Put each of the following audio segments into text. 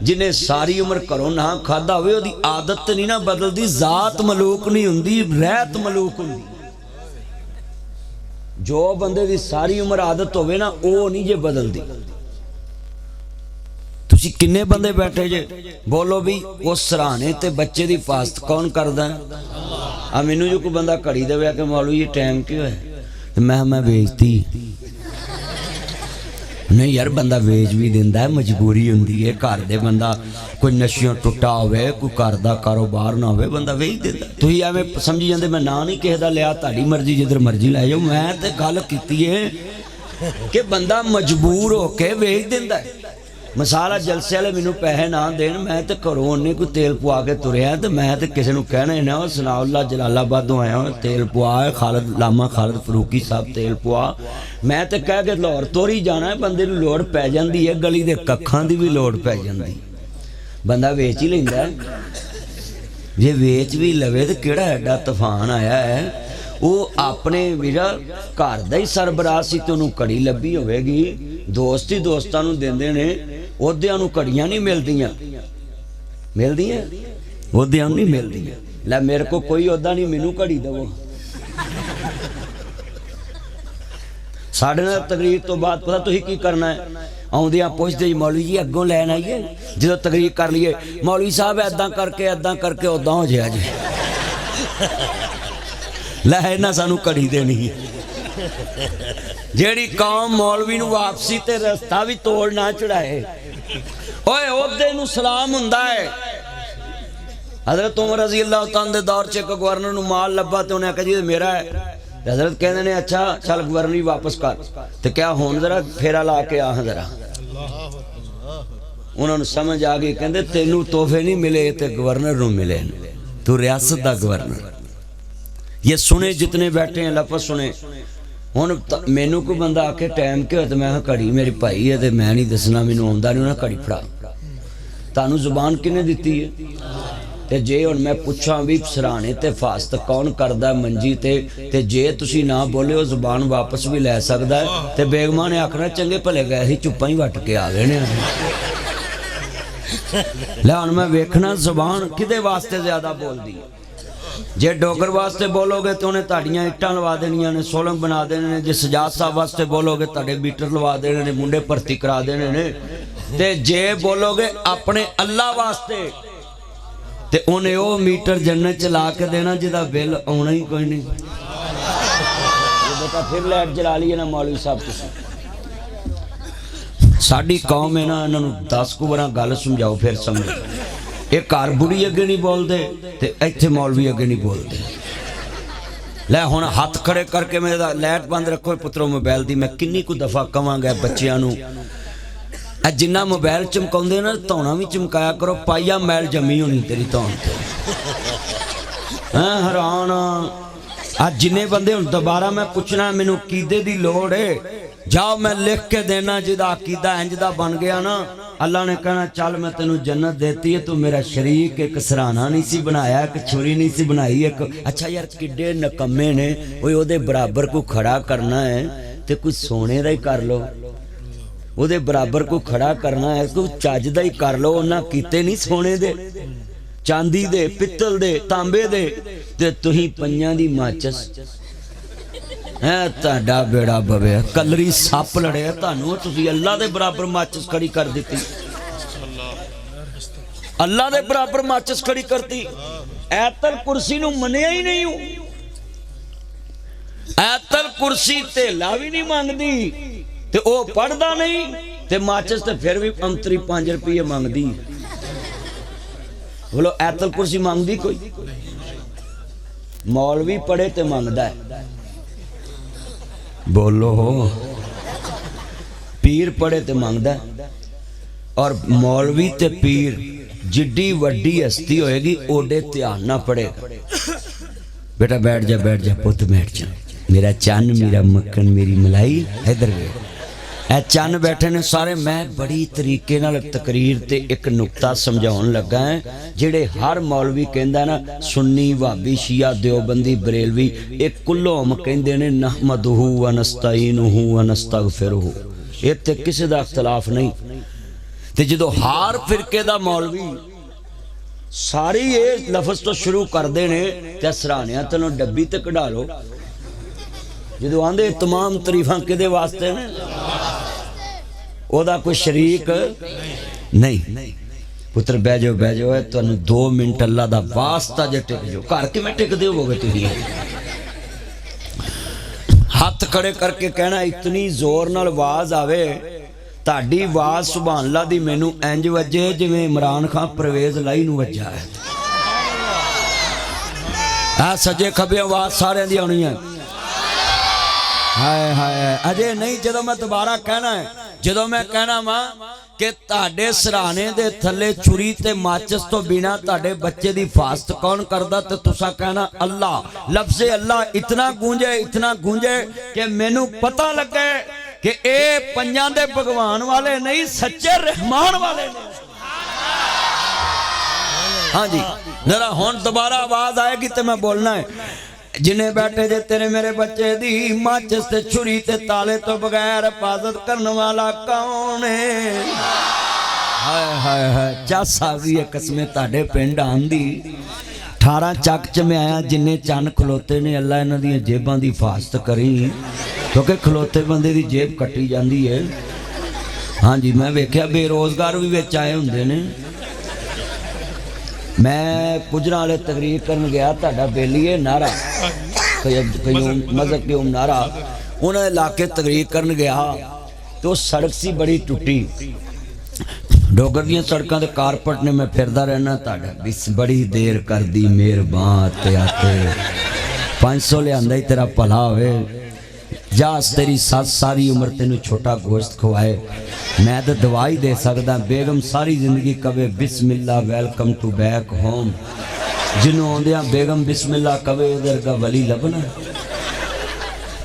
जिन्हें सारी उम्र घरों ना खादा होवे ओदी आदत नहीं ना बदलती, जात मलूक नहीं हुंदी, रहत मलूक हुंदी। जो बंदे दी सारी उम्र आदत होवे ना वो नहीं जे बदलती। तुसी किन्ने बंदे बैठे जे, बोलो भी उस सराहने ते बच्चे दी हिफाजत कौन करदा है? आ मैनू जो कोई बंदा घड़ी देवे कि मौलवी ये टाइम क्यों है, मैं बेचती नहीं यार, बंदा वेच भी दिंदा है, मजबूरी हुंदी है। घर दे बंदा कोई नशियों टुटा होवे, कोई घर दा कारोबार ना होवे, बंदा वेच दिंदा। तुसीं एवें समझी जांदे मैं ना नहीं किसी दा लिया, तुहाडी मर्जी जिधर मर्जी लै जाओ। मैं ते गल कीती है कि बंदा मजबूर होके वेच दिंदा है। मसाला जलसे वाले मैनू पैसे ना देन, मैं तो घरों उन्हें कोई तेल पवा के तुरया तो मैं तो किसी को कहना ना सनाउल्ला जलालाबादों आया तेल पवा, खालिद लामा खालिद फरूकी साहब तेल पवा। मैं तो कह के लाहौर तोरी जाना है, बंदे नूं लोड़ पै जाती है, गली के कखां की भी लोड़ पै जाती, बंदा वेच ही लैंदा। जे वेच भी लवे तो किहड़ा एडा तूफान आया है। वो अपने वीरा घर का ही सरबराह सी तो उन्होंने घड़ी लभी होगी, दोस्त ही दोस्तां नूं देंदे ने, ओहदियां नूं घड़ियां नहीं मिलदियां, मिलदियां ओहदियां नहीं मिलदियां। लै मेरे को कोई ओहदा नहीं, मैनू घड़ी दवो। साढ़े नाल तकरीर तो बाद पता तुसीं की करना है, आउंदियां पुछदे जी मौलवी जी अगों लैन आइए, जो तकरीर कर लीए मौलवी साहब ऐदां करके उदां हो जाए जी, लै इन्हां सानू घड़ी देनी है। जेड़ी कौम मौलवी नूं वापसी ते रस्ता भी तोड़ ना चढ़ाए, ओए ओहदे नूं सलाम हुंदा है। हजरत उमर रज़ी अल्लाह तआला दे दौर च एक गवर्नर नूं माल लब्भा ते उन्हें आखिया जी मेरा है। हजरत कहते ने अच्छा चल गवर्नरी वापस कर, तो क्या हुण जरा फेरा ला के आ जरा। उन्होंने समझ आ गई, कहते तेनू तोहफे नहीं मिले ते गवर्नर नूं मिले, तू रियासत दा गवर्नर। ये सुने जितने बैठे हैं लफज सुने। हुण मैनू कोई बंदा आके टाइम क्यों, तो मैं घड़ी मेरी भाई है तो मैं नहीं दसना, मैनू आउंदा नहीं, उन्हें घड़ी फड़ा। तुहानू जुबान किने दिती है? ते जे हुण मैं पुछां भी सराहने ते हिफाजत कौन करदा मंजी ते जे तुसी ना बोले वो जुबान वापस भी लै सकदा है। ते बेगमां ने आखना चंगे भले गए ही चुप्पा ही वट के आ गए ने। लै हुण मैं वेखना जुबान किदे वास्ते ज्यादा बोलदी है। जे डोगर वास्ते बोलोगे तो उन्हें ताड़ियां इट्टां लवा देनियां ने, सोलंग बना देने ने। जे सजाद साहब वास्ते बोलोगे ताड़े मीटर लवा देने ने, मुंडे भर्ती करा देने ने। ते जे बोलोगे अपने अल्लाह वास्ते ते उन्हें वो मीटर जन्नत च ला के देना जिहदा बिल आना ही कोई नहीं। बेटा फिर लाइट जला ली है ना मौलवी साहब तुसीं। साडी कौम है ना, इन्हां नूं 10 को बार गल समझाओ फिर समझो। ये घर बुढ़ी अगे नहीं बोलते ते इत्थे मौलवी अगे नहीं बोलते। लै हुण हाथ खड़े करके मेरा लाइट बंद रखो पुत्रो मोबाइल दी। मैं किन्नी को दफा कवांगा बच्चियां नूं, जिन्ना मोबाइल चमकाउंदे ना धौना भी चमकाया करो, पाइया मैल जमी होनी तेरी धौन ते। हैरान आ जिन्ने बंदे हुण दोबारा मैं पुछना मैनू कीदे दी लोड़ है, जाओ मैं लिख के देना। जिदा अकीदा इंज दा बन गया ना, अल्लाह ने कहना चल मैं तेनू जन्नत देती है, तू मेरा शरीक। एक सराहना नहीं सी बनाया, एक छुरी नहीं सी बनाई, एक अच्छा यार किड्डे नकम्मे ने, ओहदे बराबर को खड़ा करना है तो कुछ सोने दा ही कर लो, ओहदे बराबर को खड़ा करना है कोई चज दा ही कर लो। उन्हां कीते नहीं सोने दे, चांदी दे, पित्तल दे, तांबे दे, ते तुहीं पंजां दी माचस है ताड़ा बेड़ा बवे कलरी सप लड़े तुहानू। तुसीं अल्लाह दे बराबर माचिस खड़ी कर दी, अल्लाह दे बराबर माचिस खड़ी करती। ऐतल कुर्सी नू मनिया ही नहीं हूं। ऐतल कुर्सी धेला भी नहीं मंगदी ते ओ पढ़दा नहीं, ते माचिस ते फिर भी अंतरी 5 रुपये मंगदी। बोलो ऐतल कुर्सी मंगदी कोई? मौलवी पढ़े ते मंगदा है। बोलो पीर पढ़े ते मंगदा, और मौलवी ते पीर जिड्डी वड्डी हस्ती होएगी ओडे ध्यान ना पड़ेगा। बेटा बैठ जा पुत बैठ जा, मेरा चन्न मेरा मक्खन मेरी मलाई इधर वेख। ए चन्न बैठे ने सारे। मैं बड़ी तरीके नाल तकरीर ते एक नुकता समझाउण लगा है, जेड़े हर मौलवी कहंदा ना सुन्नी वाबी शिया देवबंदी बरेलवी एक कुल्लोम कहंदे ने नहमदुहु व नस्तईनुहु व नस्तगफिरुहु। इत्ते किसी दा इख्तलाफ नहीं। ते जदों हार फिरके दा मौलवी सारी ये लफज तो शुरू करते ने ते सराहनिया तैनों डब्बी ते कढ़ा लो। जदों आंदे तमाम तरीफां किहदे वास्ते ने, ओदा कोई शरीक नहीं। पुत्र बह जाओ तुहानूं 2 मिनट अल्लाह दा वास्ता जे टिक जाओ। घर किवें टिकदे होवोगे तुसीं? हाथ खड़े करके कहना इतनी जोर नाल आवाज आवे, ताड़ी आवाज सुभान अल्लाह दी मैनू इंज वजे जिवें इमरान खान परवेज लाई नूं वजा है। आ सजे खबे आवाज सारिਆਂ दी आउणी है। हाय हाय अजे नहीं, जदों मैं दोबारा कहना है, जदों मैं कहना वा कि ताड़े सराहने दे थले छुरी ते माचिस तो बिना ताड़े बच्चे दी फास्ट कौन करदा, ते तुसा कहना अल्लाह। लफ्ज़े अल्लाह इतना गूंजे कि मैनू पता लगे कि ए पंजां दे भगवान वाले नहीं, सच्चे रहमान वाले ने। हाँ जी, जरा हुण दोबारा आवाज आएगी तो मैं बोलना है। जिन्हें बैठे जे तेरे मेरे बच्चे दी माचिस ते छुरी ते ताले तो बगैर हिफाजत करने वाला कौन है? हाय हाय हाय चस आ गई है कसमें ताड़े पिंड आंदी। 18 चक च मैं आया, जिन्ने चन खलोते ने अल्लाह इन्हां दी जेबां दी हिफाजत करी, क्योंकि खलोते बंदे दी जेब कट्टी जाती है। हाँ जी, मैं वेख्या बेरोजगार भी विच आए हुंदे ने। मैं पुजरा वाले तकरीर करन गया, ताड़ा बेलीए नारा मजहब के नारा, उन्होंने इलाके तकरीर करन गया तो सड़क सी बड़ी टुटी, डोगर दी सड़कों के कारपेट ने मैं फिरदा रहना। ताड़ा बिस बड़ी देर कर दी मेहरबान ते आते 500 लियांदा ही तेरा भला होवे। जा तेरी सस सारी उम्र तेनू छोटा गोश्त खवाए, मैं तो दवा ही दे सकदा। बेगम सारी जिंदगी कवे बिस्मिल्ला वेलकम टू बैक होम, जिन्हों आउंदियां बेगम बिस्मिल्ला कवे उधर का वली लभना।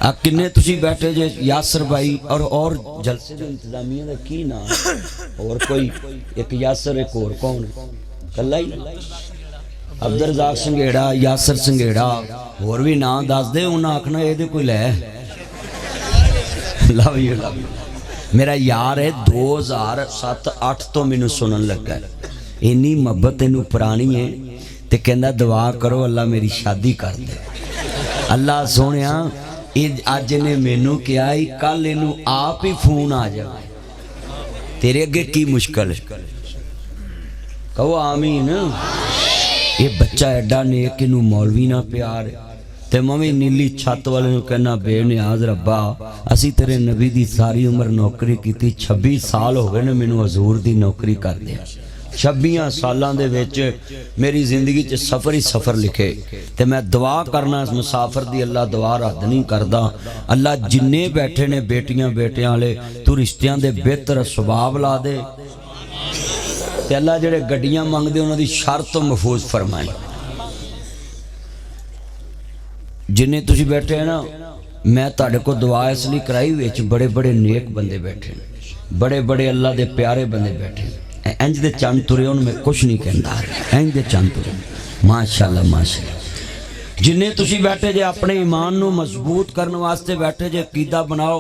आ किन्ने तुसी बैठे जे यासर भाई और जलसे दे इंतजामिया दा की नाम? और कोई एक यासर, एक और कौन? कल्ला ही अब्दुल रज़ाक संघेड़ा, यासर संघेड़ा, और भी नाम दस दे। उन्हें आखना ये कोई लै लव यू मेरा यार है। 2007-8 तो मैनू सुनन लगा, इन्नी मोहब्बत इनू पुरानी है, ते कहंदा दुआ करो अल्लाह मेरी शादी कर दे। अल्लाह सोहणिया अज ने मैनू कहा कल इनू आप ही फोन आ जाए, तेरे अगे की मुश्किल है? कहो आमीन। ये बच्चा एडा नेक, इनू मौलवी ना प्यार है, ते मवी नीली छत वाले कहना बेनियाज रब्बा असी तेरे नबी दी सारी उम्र नौकरी की, 26 साल हो गए ने मैनू हजूर दी नौकरी कर दिया। 26 सालों दे विच मेरी जिंदगी च सफ़र ही सफ़र लिखे, ते मैं दुआ करना इस मुसाफिर दी अल्लाह दुआ रद्द नहीं करदा। अल्लाह जिन्ने बैठे ने बेटियां बेटियां वाले तू रिश्तियां दे बेहतर सुभाव ला दे, ते अल्लाह जेड़े गड्डियां मंगदे उन्हां दी शर्त तो महफूज फरमाए। जिन्ने तुसी बैठे हैं ना, मैं तुहाडे को दुआ इसलिए कराई, विच बड़े बड़े नेक बंदे बैठे, बड़े बड़े अल्लाह दे प्यारे बंदे बैठे। इंज दे चंद तुरे उन्हें मैं कुछ नहीं कहता, इंज दे चंद तुरे माशाअल्लाह माशाअल्लाह। जिन्ने तुसी बैठे जे अपने ईमान नू मजबूत करने वास्ते बैठे जे, अकीदा बनाओ।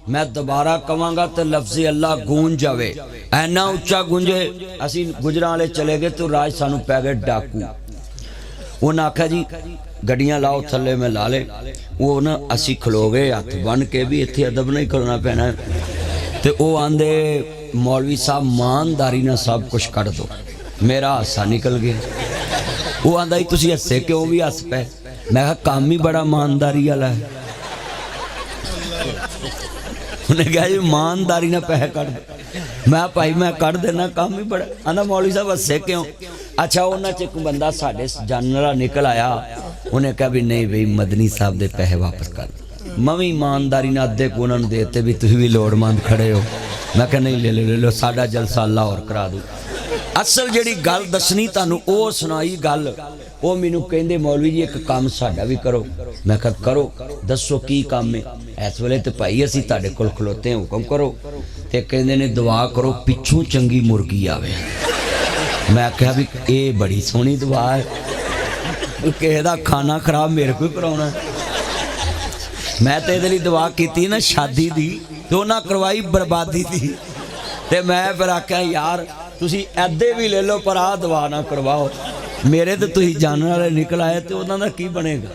मैं दोबारा कहांगा तो लफ्ज़ अल्लाह गूंज जावे, ऐना उच्चा गूंजे। असी गुजरां वाले चले गए तो राज सानू पै गए डाकू। उन्हें आख्या जी गड्डियां लाओ थले, में ला ले। वो ना असी खलो गए हथ बन के भी इत्थे अदब नहीं खलोना पैना, तो वो आंदे मौलवी साहब ईमानदारी ना सब कुछ कट दो। मेरा हासा निकल गया। वो आंदा ही तुसी हसे क्यों? भी हस पे। मैं कहा काम ही बड़ा ईमानदारी वाला है। उन्हें कहा जी ईमानदारी ना पैसे कट दो। मैं भाई मैं कट देना, काम ही बड़ा। आंदा मौलवी साहब हसे क्यों? अच्छा उन्होंने च एक बंदा साढ़े जानने निकल आया, उन्हें कहा भी नहीं भाई मदनी साहब दे पैसे वापस कर दो। मैं भी ईमानदारी ना अद्धे को उन्होंने देते भी तुम भी लोड़मंद खड़े हो। मैं कहा नहीं ले लो साडा जलसा अल्लाह और करा दो। असल जी गल दसनी तुहानू वो सुनाई गल, वो मैनू कहंदे मौलवी जी एक काम साडा भी करो। मैं कहा करो, दसो की काम है? इस वेले तो भाई असीं तुहाडे कोल खलोते हैं, हुक्म करो। तो कहंदे ने दुआ करो पिछों चंगी मुर्गी आवे। मैं कहा भी ये बड़ी सोहनी दुआ है, किसी का खाना खराब मेरे को कराना। मैं तो ये दुआ की ना शादी दी, तो उन्हें करवाई बर्बादी दी। ਤੇ ਮੈਂ ਫਿਰ ਆਖਿਆ ਯਾਰ ਤੁਸੀਂ ਐਦੇ ਵੀ ਲੈ ਲਓ ਪਰ ਆਹ ਦੁਆ ਨਾ ਕਰਵਾਓ, ਮੇਰੇ ਤੇ ਤੁਸੀਂ ਜਾਣਨ ਵਾਲੇ ਨਿਕਲ ਆਏ ਤੇ ਉਹਨਾਂ ਦਾ ਕੀ ਬਣੇਗਾ।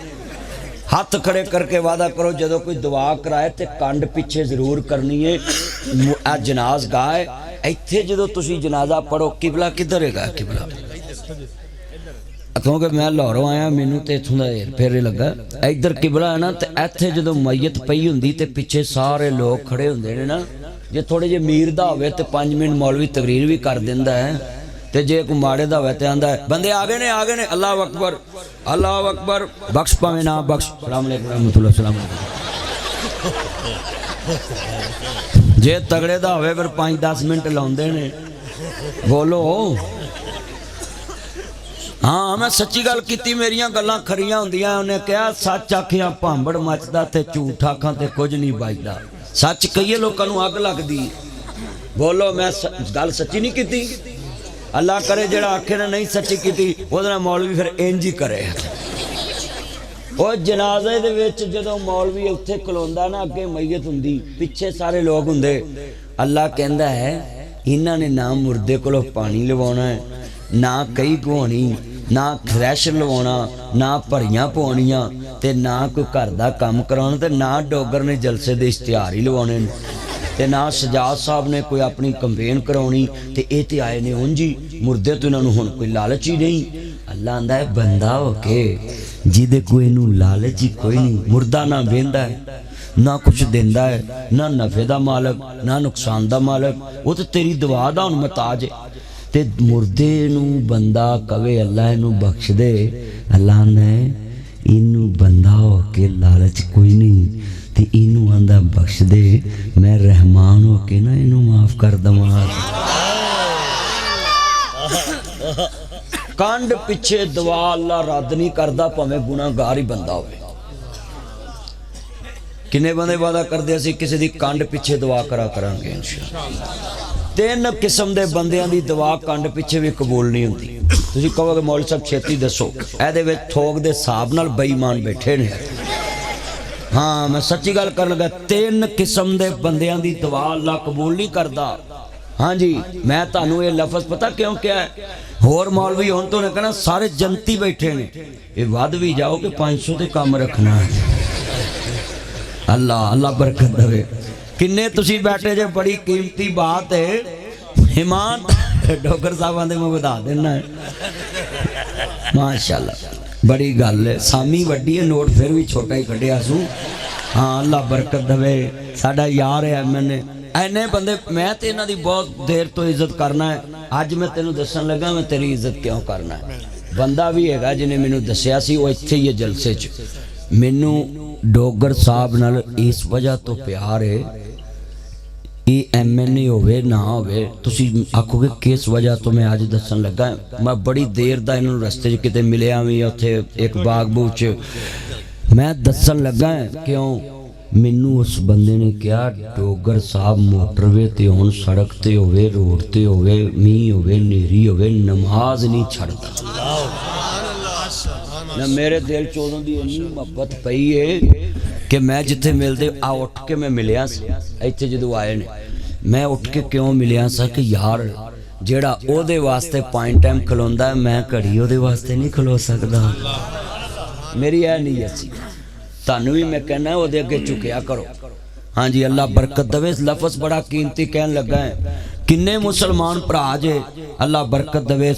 हथ खड़े करके वादा करो जो कोई दुआ कराए तो कंड पिछे जरूर करनी है। आ जनाज गाह इत्थे जो तुसी जनाजा पढ़ो किबला किधर है, किबला क्योंकि मैं लाहौरों आया मैनू तो इत्थों का फेरे लगा इधर किबला है ना, तो इत्थे जो मैयत पई हुंदी ते पिछे सारे लोग खड़े हुंदे ने ना, जे थोड़े जे मीर दा होवे ते 5 मिनट मौलवी तकरीर भी कर दिंदा है, ते जे कोई माड़े दा होवे ते आंदा है बंदे आ गए ने अल्लाह अकबर अल्लाह अकबर, बख्श भावें ना बख्श, सलाम अलैकुम रहमतुल्लाह सलाम अलैकुम। जे तगड़े दा होवे फिर 5-10 मिनट लाउंदे ने। बोलो हाँ मैं सच्ची गल कीती, मेरियां गल्लां खरियां हुंदियां। उन्हें कहा सच आखियां भांबड़ मचदा ते झूठ आखां ते कुछ नहीं बचदा। सच कहिए लोकां नूं अग लगदी। बोलो मैं गल सच्ची नहीं कीती। अल्लाह करे जेड़ा आखे ने नहीं सच्ची कीती ओहदे नाल मौलवी फिर इंज ही करे। ਉਹ ਜਨਾਜ਼ੇ ਦੇ ਵਿੱਚ ਜਦੋਂ ਮੌਲਵੀ ਉੱਥੇ ਖਲੋਂਦਾ ਨਾ, ਅੱਗੇ ਮਈਅਤ ਹੁੰਦੀ ਪਿੱਛੇ ਸਾਰੇ ਲੋਕ ਹੁੰਦੇ, ਅੱਲਾ ਕਹਿੰਦਾ ਹੈ ਇਹਨਾਂ ਨੇ ਨਾ ਮੁਰਦੇ ਕੋਲੋਂ ਪਾਣੀ ਲਵਾਉਣਾ ਹੈ, ਨਾ ਕਈ ਘੋਣੀ, ਨਾ ਖਰੈਸ਼ ਲਵਾਉਣਾ, ਨਾ ਭਰੀਆਂ ਪਾਉਣੀਆਂ, ਤੇ ਨਾ ਕੋਈ ਘਰ ਦਾ ਕੰਮ ਕਰਾਉਣਾ, ਤੇ ਨਾ ਡੋਗਰ ਨੇ ਜਲਸੇ ਦੇ ਇਸ਼ਤਿਹਾਰ ਹੀ ਲਵਾਉਣੇ ਨੇ, ਤੇ ਨਾ ਸਜਾਦ ਸਾਹਿਬ ਨੇ ਕੋਈ ਆਪਣੀ ਕੰਪੇਨ ਕਰਾਉਣੀ। ਤੇ ਇਹ ਤੇ ਆਏ ਨੇ ਉਂਝ ਹੀ ਮੁਰਦੇ ਤੋਂ, ਇਹਨਾਂ ਨੂੰ ਹੁਣ ਕੋਈ ਲਾਲਚ ਹੀ ਨਹੀਂ। ਅੱਲਾ ਆਂਦਾ ਹੈ ਬੰਦਾ ਹੋ ਕੇ ਜਿਹਦੇ ਕੋਈ ਨੂੰ ਲਾਲਚ ਹੀ ਕੋਈ ਨਹੀਂ, ਮੁਰਦਾ ਨਾ ਵੇਂਦਾ ਹੈ ना कुछ देंदा है, ना नफे का मालक ना नुकसान का मालक, वो तो तेरी दुआ का हुण महताज है। ते मुर्दे नूं बंदा कवे अल्लाह इनू बख्श दे, अल्लाह ने इनू बंदा हो के लालच कोई नहीं, ते इनू आंदा बख्श दे, मैं रहमान हो के ना इनू माफ कर दवां। कंड पिछे दुआ अल्लाह रद्द नहीं करता, भावें गुनाहगार ही बंदा होवे। किन्ने बंदे वादा करते असीं किसी दी कंड पिछे दुआ करा करांगे इंशाअल्लाह। 3 किस्म दे बंदियां दी दुआ कंड पिछे भी कबूल नहीं हुंदी। तुसीं कहोगे मौलवी साहब छेती दसो, इहदे विच थोक दे हिसाब नाल बेईमान बैठे ने। हाँ मैं सच्ची गल कर लगा, 3 किस्म दे बंदियां दी दुआ अल्लाह कबूल नहीं करदा। हाँ जी मैं तुहानूं ये लफज पता क्यों क्या है, होर मौलवी हुण तो ने कहना सारे जनती बैठे ने, ये वध भी जाओ कि 500 ते कम रखना है। अल्लाह अल्लाह बरकत दे। किन्ने तुसी बैठे जे, बड़ी कीमती बात है। ईमान डोगर साहबां दे मैं बता देना है माशाअल्लाह, बड़ी गल है। सामी वड्डी है, नोट फिर भी छोटा ही कढ़िया सू। हाँ अल्लाह बरकत दे। साडा यार है मैंने इन्ने बंदे, मैं तो इन्हां दी बहुत देर तो इज्जत करना है। अज मैं तेनों दसन लगा मैं तेरी इज्जत क्यों करना है। बंदा भी है जिन्हें मैनू दसिया सी, वो इत्थे ही है जलसे च। मैनू डोगर साहब नाल इस वजह तो प्यार है, ये MNA होवे ना होवे, तुसी आखोगे किस वजह तो मैं अज दसन लगा। मैं बड़ी देर दा इन्हां नूं रस्ते च किते मिलिया भी, उत्थे एक बाग बूह च मैं दसन लगा क्यों। मैनू उस बंदे ने कहा डोगर साहब मोटरवे ते होण, सड़क ते होवे, रोड ते होवे, मींह होवे, नेरी होवे, नमाज नहीं छड़दा। ना मेरे दिल च उदों दी इन्नी मुहब्बत पई है कि मैं जिथे मिलते आ उठ के मैं मिलिया इत्थे जदों आए ने, मैं उठ के क्यों मिलिया सा कि यार जेड़ा ओदे वास्ते 5 टाइम खलोंदा है, मैं घड़ी ओदे वास्ते नहीं खलो सकदा। मेरी यह नीयत सी। तुहानूं भी मैं कहना ओदे अगे झुकिया करो। हाँ जी अल्लाह बरकत दवे। लफज बड़ा कीमती कहन लगा है। किन्ने मुसलमान भरा जे, अल्लाह बरकत दवे।